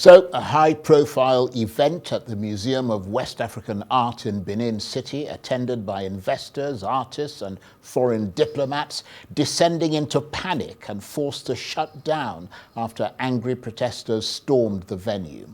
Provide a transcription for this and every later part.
So, a high-profile event at the Museum of West African Art in Benin City, attended by investors, artists and foreign diplomats, descending into panic and forced to shut down after angry protesters stormed the venue.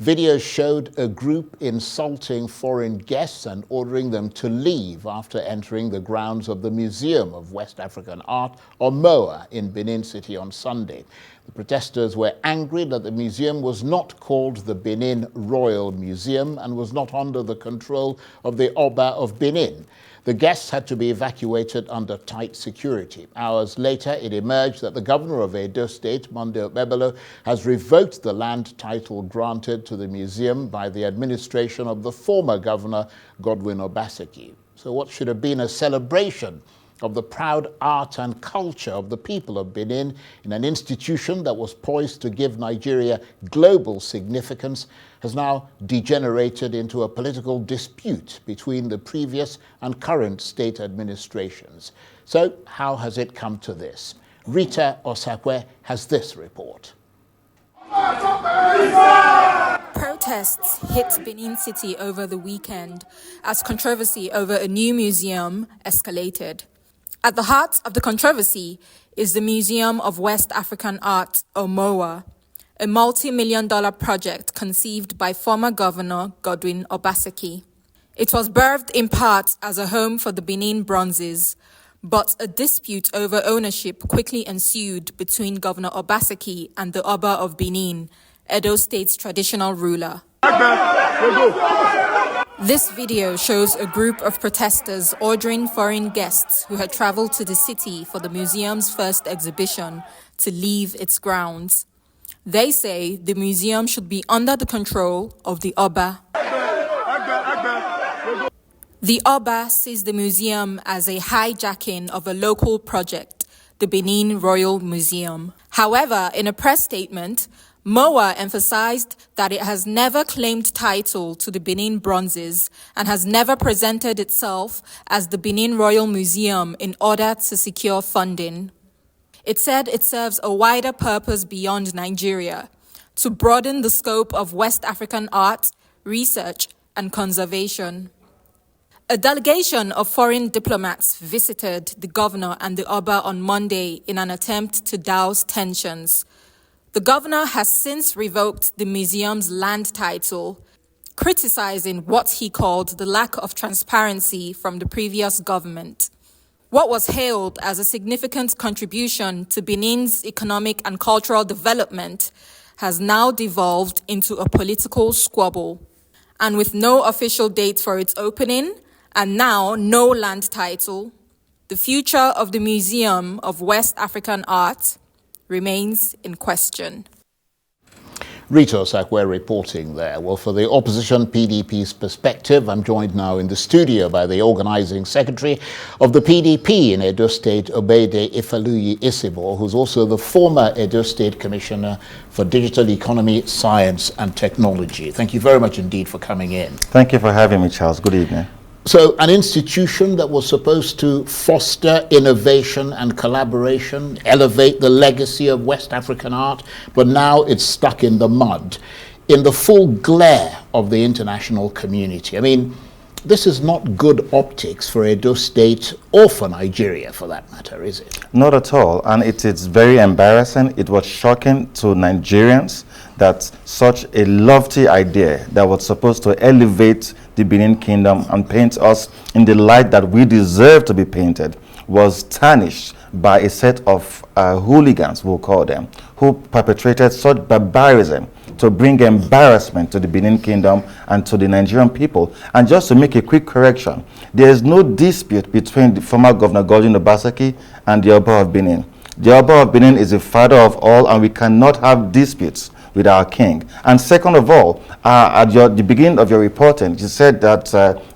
Videos showed a group insulting foreign guests and ordering them to leave after entering the grounds of the Museum of West African Art, or MOWA, in Benin City on Sunday. The protesters were angry that the museum was not called the Benin Royal Museum and was not under the control of the Oba of Benin. The guests had to be evacuated under tight security. Hours later, it emerged that the governor of Edo State, Monday Okpebholo, has revoked the land title granted to the museum by the administration of the former governor, Godwin Obaseki. So what should have been a celebration of the proud art and culture of the people of Benin in an institution that was poised to give Nigeria global significance has now degenerated into a political dispute between the previous and current state administrations. So how has it come to this? Rita Osakwe has this report. Protests hit Benin City over the weekend as controversy over a new museum escalated. At the heart of the controversy is the Museum of West African Art, or MOWA, a multi-million-dollar project conceived by former Governor Godwin Obaseki. It was birthed in part as a home for the Benin bronzes, but a dispute over ownership quickly ensued between Governor Obaseki and the Oba of Benin, Edo State's traditional ruler. This video shows a group of protesters ordering foreign guests who had traveled to the city for the museum's first exhibition to leave its grounds. They say the museum should be under the control of the Oba. The Oba sees the museum as a hijacking of a local project, the Benin Royal Museum. However, in a press statement, MOWA emphasized that it has never claimed title to the Benin bronzes and has never presented itself as the Benin Royal Museum in order to secure funding. It said it serves a wider purpose beyond Nigeria, to broaden the scope of West African art, research, and conservation. A delegation of foreign diplomats visited the governor and the Oba on Monday in an attempt to douse tensions. The governor has since revoked the museum's land title, criticizing what he called the lack of transparency from the previous government. What was hailed as a significant contribution to Benin's economic and cultural development has now devolved into a political squabble. And with no official date for its opening, and now no land title, the future of the Museum of West African Art remains in question. Rita Osakwe reporting there. Well, for the opposition PDP's perspective, I'm joined now in the studio by the organizing secretary of the PDP in Edo State, Obede Ifaluyi-Isibor, who's also the former Edo State Commissioner for Digital Economy, Science and Technology. Thank you very much indeed for coming in. Thank you for having me, Charles. Good evening. So, an institution that was supposed to foster innovation and collaboration, elevate the legacy of West African art, but now it's stuck in the mud, in the full glare of the international community. I mean, this is not good optics for Edo State or for Nigeria, for that matter, is it? Not at all, and it is very embarrassing. It was shocking to Nigerians that such a lofty idea that was supposed to elevate the Benin Kingdom and paint us in the light that we deserve to be painted was tarnished by a set of hooligans, we'll call them, who perpetrated such barbarism to bring embarrassment to the Benin Kingdom and to the Nigerian people. And just to make a quick correction, there is no dispute between the former Governor Godwin Obaseki and the Oba of Benin. The Oba of Benin is the father of all, and we cannot have disputes with our king. And second of all, at the beginning of your reporting, you said that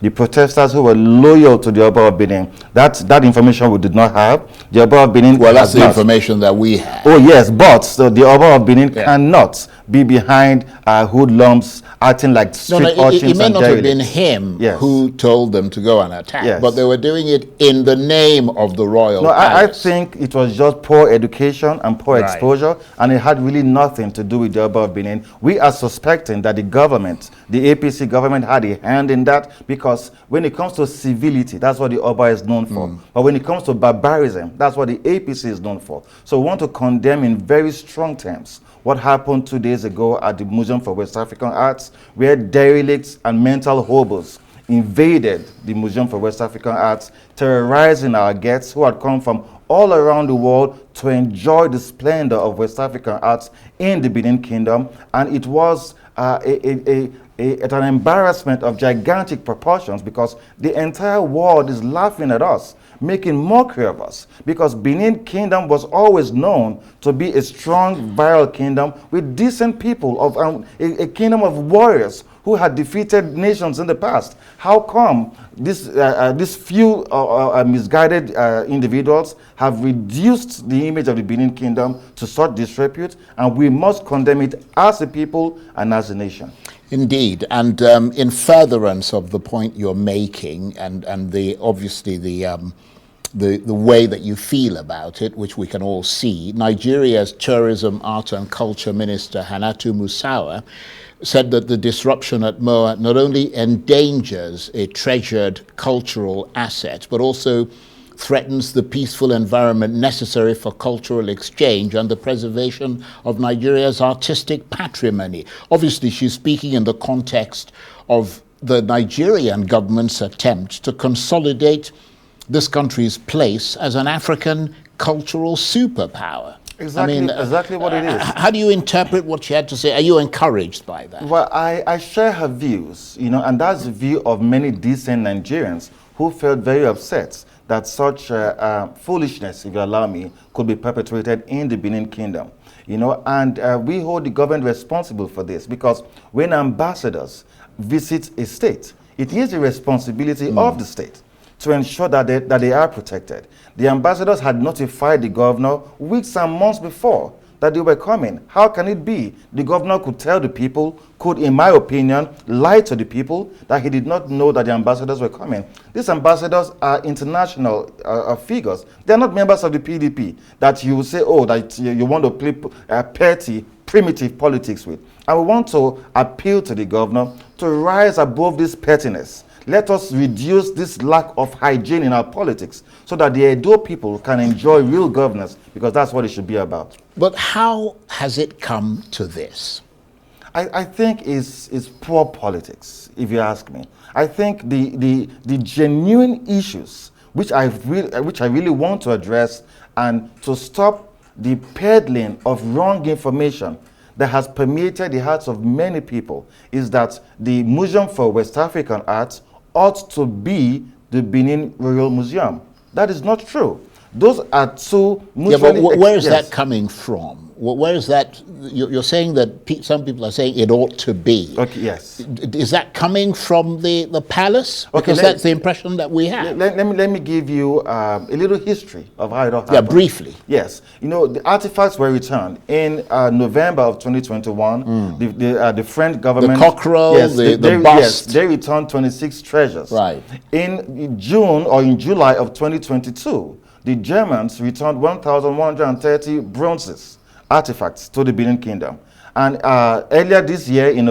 the protesters who were loyal to the Oba of Benin, that information we did not have. The Oba of Benin, well, that's the information that we have. Oh yes, but so the Oba of Benin cannot be behind hoodlums acting like street urchins it may and not have been derelicts. him Yes. who told them to go and attack, Yes. but they were doing it in the name of the royal No, I palace. think it was just poor education and poor Right. exposure, and it had really nothing to do with the Oba of Benin. We are suspecting that the government, the APC government, had a hand in that, because when it comes to civility, that's what the Oba is known for. But when it comes to barbarism, that's what the APC is known for. So we want to condemn in very strong terms what happened 2 days ago at the Museum for West African Arts, where derelicts and mental hobos invaded the Museum for West African Arts, terrorizing our guests who had come from all around the world to enjoy the splendor of West African arts in the Benin Kingdom. And it was an embarrassment of gigantic proportions, because the entire world is laughing at us, making mockery of us, because Benin Kingdom was always known to be a strong, virile kingdom with decent people, of a kingdom of warriors who had defeated nations in the past. How come these few misguided individuals have reduced the image of the Benin Kingdom to such disrepute? And we must condemn it as a people and as a nation. Indeed, and in furtherance of the point you're making, and obviously the way that you feel about it, which we can all see, Nigeria's Tourism, Art and Culture Minister Hannatu Musawa said that the disruption at MOWA not only endangers a treasured cultural asset, but also threatens the peaceful environment necessary for cultural exchange and the preservation of Nigeria's artistic patrimony. Obviously, she's speaking in the context of the Nigerian government's attempt to consolidate this country's place as an African cultural superpower. Exactly what it is. How do you interpret what she had to say? Are you encouraged by that? Well, I share her views, and that's the view of many decent Nigerians who felt very upset that such foolishness, if you allow me, could be perpetrated in the Benin Kingdom. And we hold the government responsible for this, because when ambassadors visit a state, it is the responsibility of the state to ensure that they are protected. The ambassadors had notified the governor weeks and months before that they were coming. How can it be the governor could tell the people, could, in my opinion, lie to the people that he did not know that the ambassadors were coming? These ambassadors are international figures. They are not members of the PDP that you will say, oh, that you want to play petty, primitive politics with. And we want to appeal to the governor to rise above this pettiness. Let us reduce this lack of hygiene in our politics so that the Edo people can enjoy real governance, because that's what it should be about. But how has it come to this? I think it's poor politics, if you ask me. I think the genuine issues which I really want to address, and to stop the peddling of wrong information that has permeated the hearts of many people, is that the Museum for West African Arts ought to be the Benin Royal Museum. That is not true. Those are two mutually... Yeah, but where is that coming from? Where is that? You're saying that some people are saying it ought to be. Okay, yes. Is that coming from the palace? Because that's the impression that we have. Let me give you a little history of how it all happened. Yeah, briefly. Yes. The artifacts were returned in November of 2021. The French government... The cockerel, yes, the bust. Yes, they returned 26 treasures. Right. In June or in July of 2022, the Germans returned 1,130 bronzes, artifacts, to the Benin Kingdom. And earlier this year, in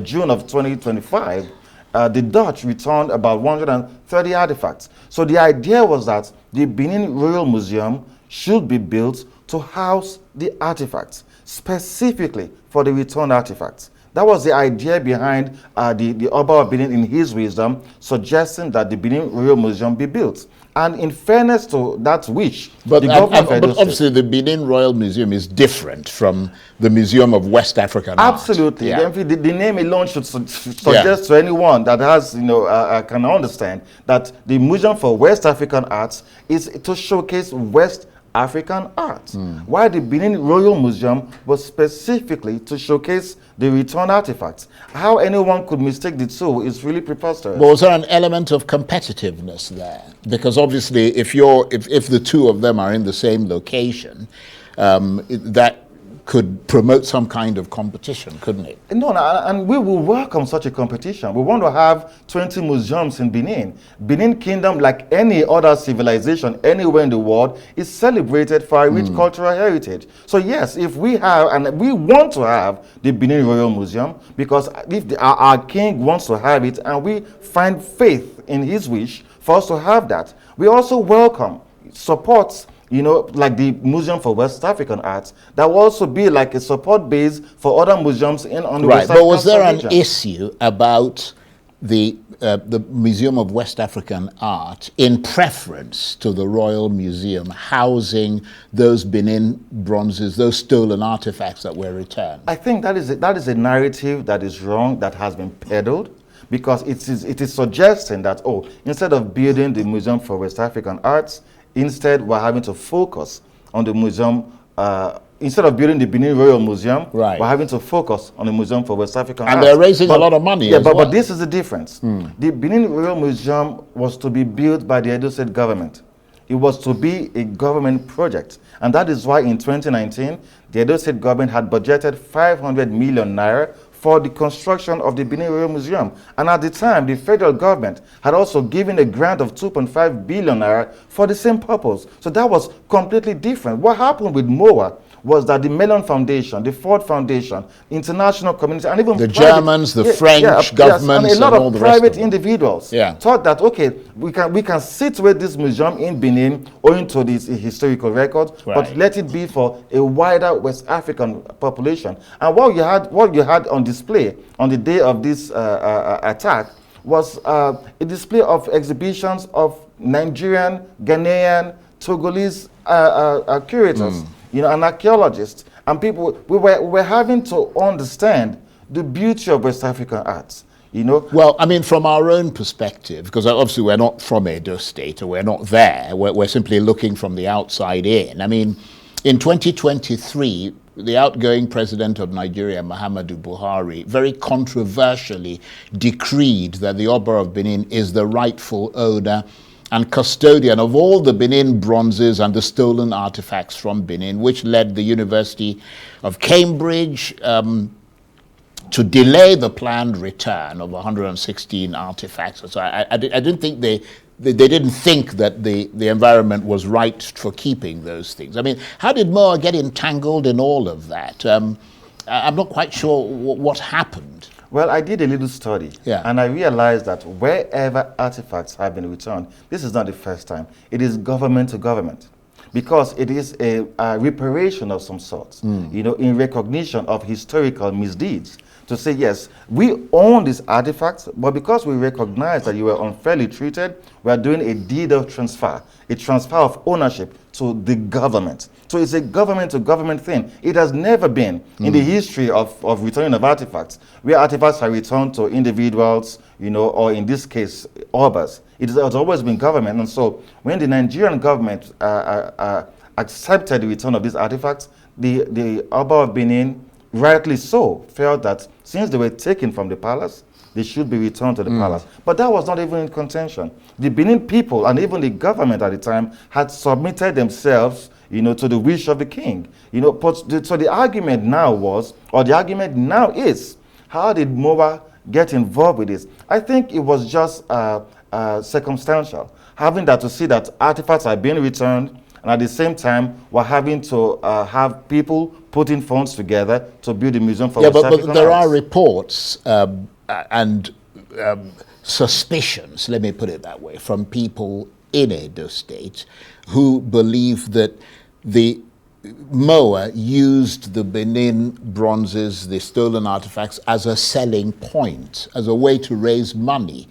June of 2025, the Dutch returned about 130 artifacts. So the idea was that the Benin Royal Museum should be built to house the artifacts, specifically for the returned artifacts. That was the idea behind the Oba of Benin, in his wisdom, suggesting that the Benin Royal Museum be built. And in fairness to that wish, but but obviously the Benin Royal Museum is different from the Museum of West African Art. Absolutely. Yeah. The name alone should suggest to anyone that has, can understand that the Museum for West African Arts is to showcase West African art, while the Benin Royal Museum was specifically to showcase the returned artifacts. How anyone could mistake the two is really preposterous. But was there an element of competitiveness there? Because obviously, if the two of them are in the same location, that could promote some kind of competition, couldn't it? No, and we will welcome such a competition. We want to have 20 museums in Benin. Benin Kingdom, like any other civilization anywhere in the world, is celebrated for our rich cultural heritage. So yes, if we have, and we want to have the Benin Royal Museum, because if our king wants to have it, and we find faith in his wish for us to have that, we also welcome, support, like the Museum for West African Arts, that will also be like a support base for other museums on the West African. But was there an region. issue about the Museum of West African Art in preference to the Royal Museum housing those Benin bronzes, those stolen artifacts that were returned? I think that is a narrative that is wrong, that has been peddled, because it is suggesting that, instead of building the Museum for West African Arts, instead we're having to focus on the museum. Instead of building the Benin Royal Museum, we're having to focus on the Museum for West African Arts. And they're raising a lot of money. Yeah, but this is the difference. The Benin Royal Museum was to be built by the Edo State government. It was to be a government project. And that is why in 2019, the Edo State government had budgeted 500 million naira for the construction of the Benin Royal Museum. And at the time, the federal government had also given a grant of 2.5 billion naira for the same purpose. So that was completely different. What happened with MOWA was that the Mellon Foundation, the Ford Foundation, international community, and even the Germans, the French governments, and a lot and all of the rest private of individuals thought that, okay, we can situate this museum in Benin owing to this historical record, but let it be for a wider West African population. And what you had on display on the day of this attack was a display of exhibitions of Nigerian, Ghanaian, Togolese curators, and archaeologists, and people. We were having to understand the beauty of West African arts. Well, I mean, from our own perspective, because obviously we're not from Edo State, or we're not there. We're simply looking from the outside in. I mean, in 2023, the outgoing president of Nigeria, Muhammadu Buhari, very controversially decreed that the Oba of Benin is the rightful owner and custodian of all the Benin bronzes and the stolen artifacts from Benin, which led the University of Cambridge to delay the planned return of 116 artifacts. So I didn't think they didn't think that the environment was right for keeping those things. I mean, how did MOWA get entangled in all of that? I'm not quite sure what happened. Well, I did a little study, and I realized that wherever artifacts have been returned, this is not the first time. It is government to government, because it is a reparation of some sorts, in recognition of historical misdeeds. To say, yes, we own these artifacts, but because we recognize that you were unfairly treated, we are doing a deed of transfer, a transfer of ownership to the government. So it's a government-to-government thing. It has never been in the history of returning of artifacts, where artifacts are returned to individuals, or in this case, Obas. It has always been government. And so when the Nigerian government accepted the return of these artifacts, the Oba of Benin, rightly so, felt that since they were taken from the palace, they should be returned to the palace. But that was not even in contention. The Benin people and even the government at the time had submitted themselves, to the wish of the king. So the argument now was, or the argument now is, how did MOWA get involved with this? I think it was just circumstantial, having that to see that artifacts are being returned, and at the same time, we're having to have people putting funds together to build a museum for West African but there arts. are reports and suspicions, let me put it that way, from people in Edo State who believe that the MOWA used the Benin bronzes, the stolen artifacts, as a selling point, as a way to raise money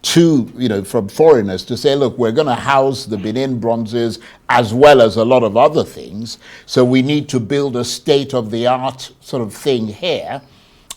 from foreigners to say, look, we're going to house the Benin bronzes as well as a lot of other things, so we need to build a state-of-the-art sort of thing here,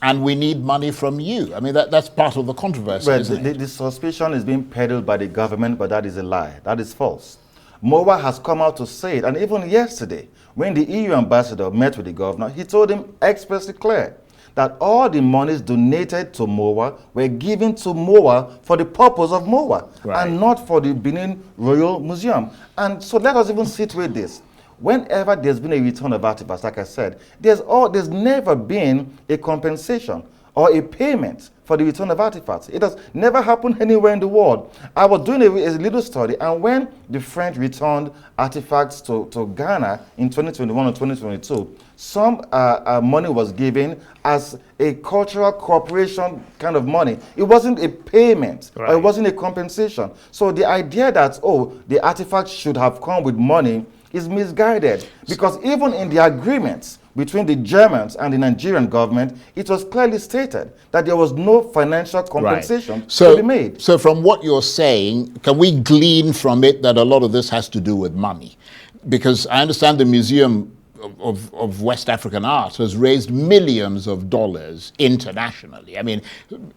and we need money from you. I mean, that's part of the controversy, isn't it? The suspicion is being peddled by the government, but that is a lie. That is false. MOWA has come out to say it, and even yesterday, when the EU ambassador met with the governor, he told him expressly clear that all the monies donated to MOWA were given to MOWA for the purpose of MOWA, and not for the Benin Royal Museum. And so let us even situate this. whenever there's been a return of artifacts, like I said, there's never been a compensation or a payment for the return of artifacts. It has never happened anywhere in the world. I was doing a little study, and when the French returned artifacts to Ghana in 2021 or 2022, some money was given as a cultural cooperation kind of money. It wasn't a payment, right, or it wasn't a compensation. So the idea that, oh, the artifacts should have come with money is misguided, because even in the agreements between the Germans and the Nigerian government, it was clearly stated that there was no financial compensation to be made. So from what you're saying, can we glean from it that a lot of this has to do with money? Because I understand the Museum of West African Art has raised millions of dollars internationally. I mean,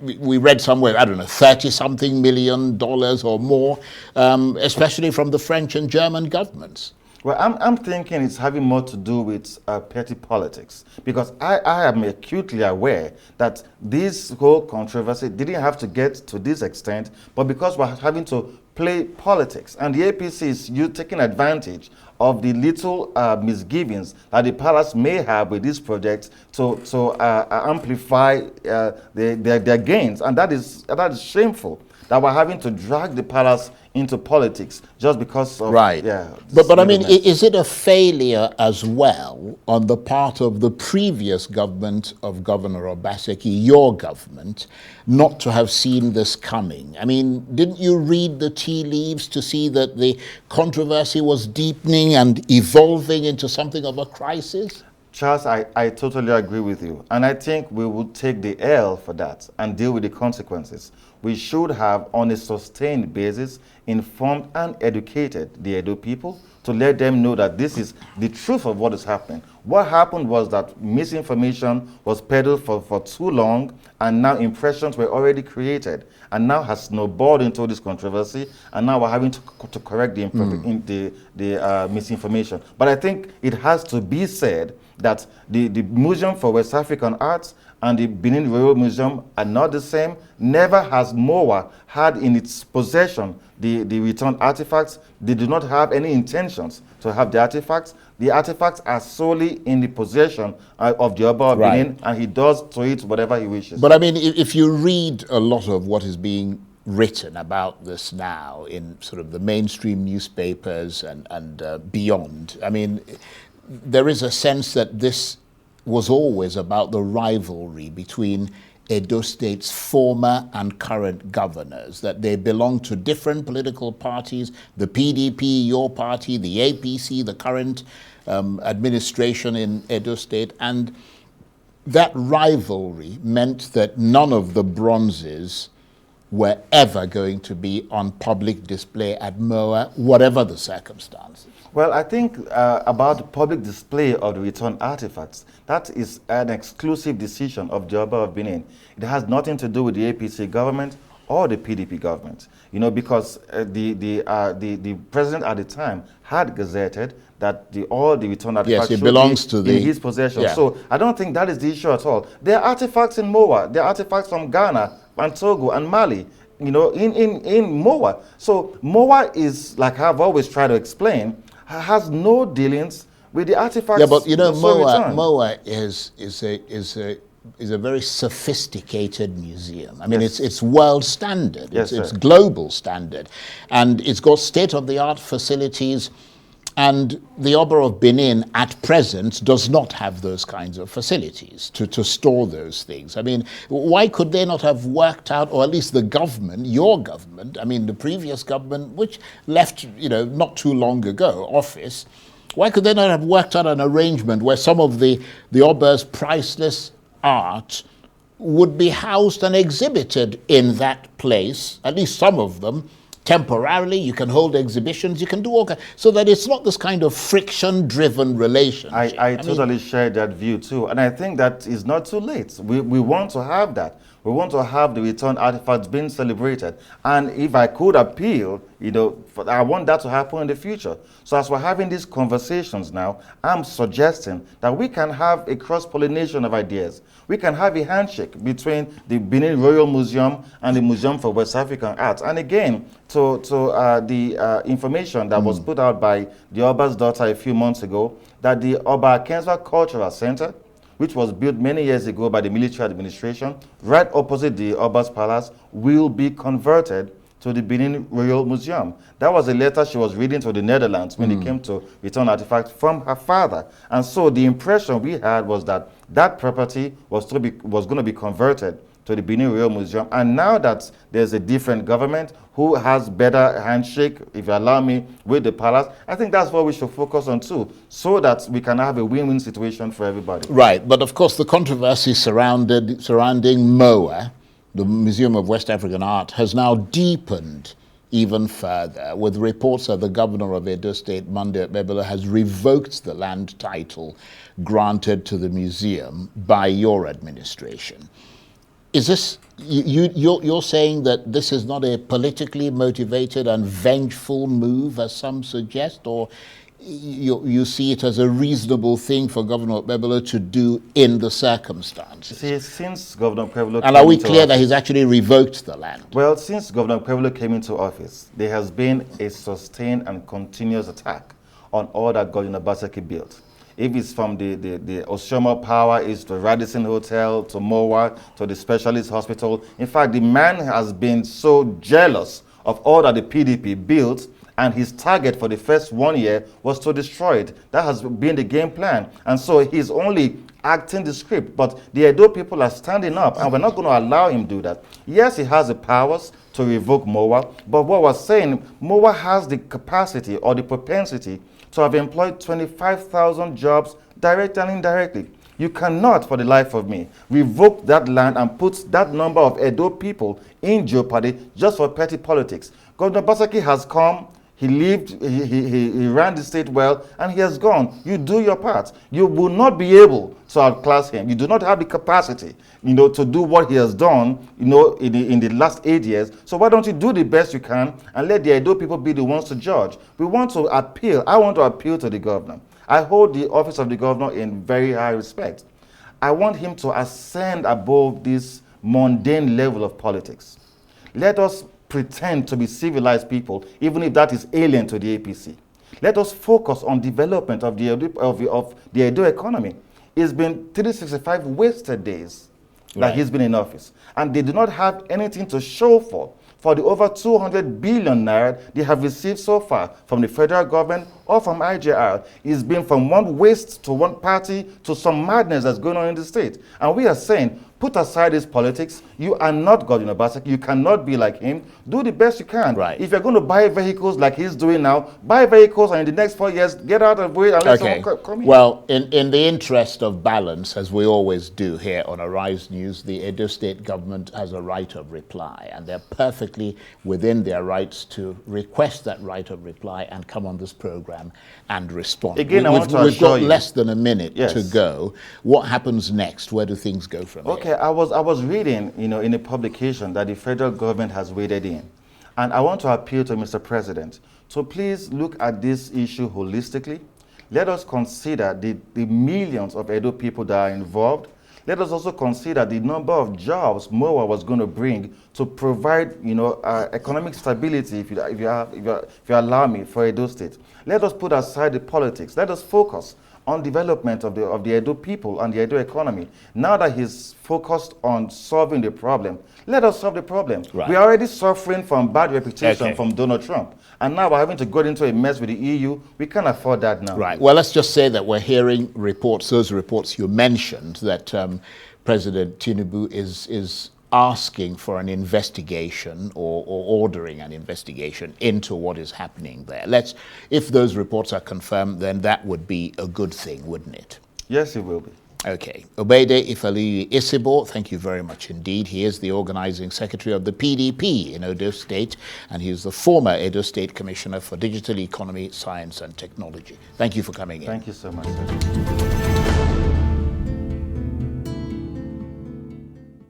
we read somewhere, I don't know, 30-something million dollars or more, especially from the French and German governments. Well, I'm thinking it's having more to do with petty politics, because I am acutely aware that this whole controversy didn't have to get to this extent, but because we're having to play politics, and the APC is taking advantage of the little misgivings that the palace may have with this project to amplify their gains, and that is shameful, that we're having to drag the palace into politics just because of but I mean, is it a failure as well on the part of the previous government of Governor Obaseki, your government, not to have seen this coming? I mean, didn't you read the tea leaves to see that the controversy was deepening and evolving into something of a crisis? Charles, I totally agree with you, and I think we will take the L for that and deal with the consequences. We should have, on a sustained basis, informed and educated the Edo people to let them know that this is the truth of what is happening. What happened was that misinformation was peddled for too long, and now impressions were already created, and now has snowballed into this controversy, and now we're having to correct the misinformation. But I think it has to be said that the Museum for West African Arts and the Benin Royal Museum are not the same. Never has MOWA had in its possession the returned artifacts. They do not have any intentions to have the artifacts. The artifacts are solely in the possession of the Oba of Benin, and he does to it whatever he wishes. But I mean, if you read a lot of what is being written about this now in sort of the mainstream newspapers and beyond, I mean, there is a sense that this was always about the rivalry between Edo State's former and current governors, that they belong to different political parties, the PDP, your party, the APC, the current administration in Edo State, and that rivalry meant that none of the bronzes were ever going to be on public display at MOWA, whatever the circumstances. Well, I think about the public display of the returned artifacts, that is an exclusive decision of the Oba of Benin. It has nothing to do with the APC government or the PDP government, you know, because the president at the time had gazetted that all the returned artifacts it belongs to in his possession. Yeah. So I don't think that is the issue at all. There are artifacts in MOWA. There are artifacts from Ghana and Togo and Mali, you know, in MOWA. So MOWA is, like I've always tried to explain, has no dealings with the artifacts. Yeah, but you know, MOWA is a very sophisticated museum. I mean, it's world standard. Yes, it's global standard, and it's got state-of-the-art facilities. And the Oba of Benin at present does not have those kinds of facilities to store those things. I mean, why could they not have worked out, or at least the government, your government, I mean the previous government, which left, you know, not too long ago, office, why could they not have worked out an arrangement where some of the Oba's priceless art would be housed and exhibited in that place, at least some of them, temporarily? You can hold exhibitions, you can do all kinds, so that it's not this kind of friction-driven relationship. I totally share that view too, and I think that is not too late. We want to have that. We want to have the returned artifacts being celebrated. And if I could appeal, I want that to happen in the future. So as we're having these conversations now, I'm suggesting that we can have a cross-pollination of ideas. We can have a handshake between the Benin Royal Museum and the Museum for West African Art. And again, to the information that was put out by the Oba's daughter a few months ago, that the Oba Akensa Cultural Center, which was built many years ago by the military administration, right opposite the Oba's Palace, will be converted to the Benin Royal Museum. That was a letter she was reading to the Netherlands when it came to return artifacts from her father. And so the impression we had was that that property was going to be converted to the Benin Royal Museum. And now that there's a different government who has better handshake, if you allow me, with the palace, I think that's what we should focus on too, so that we can have a win-win situation for everybody. Right, but of course the controversy surrounding MOWA, the Museum of West African Art, has now deepened even further, with reports that the governor of Edo State, Monday Okpebholo, has revoked the land title granted to the museum by your administration. Is this, you're saying that this is not a politically motivated and vengeful move, as some suggest, or you see it as a reasonable thing for Governor Okpebholo to do in the circumstances? See, since Governor Okpebholo and are we clear that he's actually revoked the land? Well, since Governor Okpebholo came into office, there has been a sustained and continuous attack on all that Governor Obaseki built. If it's from the Oshomo Power, is to Radisson Hotel, to MOWA, to the Specialist Hospital. In fact, the man has been so jealous of all that the PDP built, and his target for the first 1 year was to destroy it. That has been the game plan. And so he's only acting the script. But the Edo people are standing up, and we're not going to allow him to do that. Yes, he has the powers to revoke MOWA, but what we're saying, MOWA has the capacity or the propensity to have employed 25,000 jobs directly and indirectly. You cannot, for the life of me, revoke that land and put that number of Edo people in jeopardy just for petty politics. Governor Obaseki has come, he lived, he ran the state well, and he has gone. You do your part. You will not be able to outclass him. You do not have the capacity, to do what he has done, in the last 8 years. So why don't you do the best you can and let the Edo people be the ones to judge? We want to appeal. I want to appeal to the governor. I hold the office of the governor in very high respect. I want him to ascend above this mundane level of politics. Let us pretend to be civilized people, even if that is alien to the APC. Let us focus on development of the Edo economy. It's been 365 wasted days that he's been in office, and they do not have anything to show for the over 200 billion naira they have received so far from the federal government or from IJR. It's been from one waste to one party to some madness that's going on in the state. And we are saying, put aside his politics. You are not Governor Obaseki. You cannot be like him. Do the best you can. Right. If you're going to buy vehicles like he's doing now, buy vehicles, and in the next 4 years, get out of the way and let someone come in. Well, in the interest of balance, as we always do here on Arise News, the Edo State government has a right of reply, and they're perfectly within their rights to request that right of reply and come on this program and respond. Again, we've got less than a minute to go. What happens next? Where do things go from here? Okay, I was reading, in a publication that the federal government has waded in. And I want to appeal to Mr. President to please look at this issue holistically. Let us consider the millions of Edo people that are involved. Let us also consider the number of jobs MOWA was going to bring to provide, economic stability, if you allow me, for Edo State. Let us put aside the politics. Let us focus on development of the Edo people and the Edo economy. Now that he's focused on solving the problem, let us solve the problem. Right. We are already suffering from bad reputation from Donald Trump. And now we're having to go into a mess with the EU. We can't afford that now. Right. Well, let's just say that we're hearing reports, those reports you mentioned, that President Tinubu is asking for an investigation or ordering an investigation into what is happening there. If those reports are confirmed, then that would be a good thing, wouldn't it? Yes, it will be. Okay. Obede Ifaluyi-Isibor, thank you very much indeed. He is the organizing secretary of the PDP in Edo State, and he is the former Edo State Commissioner for Digital Economy, Science and Technology. Thank you for coming in. Thank you so much, sir.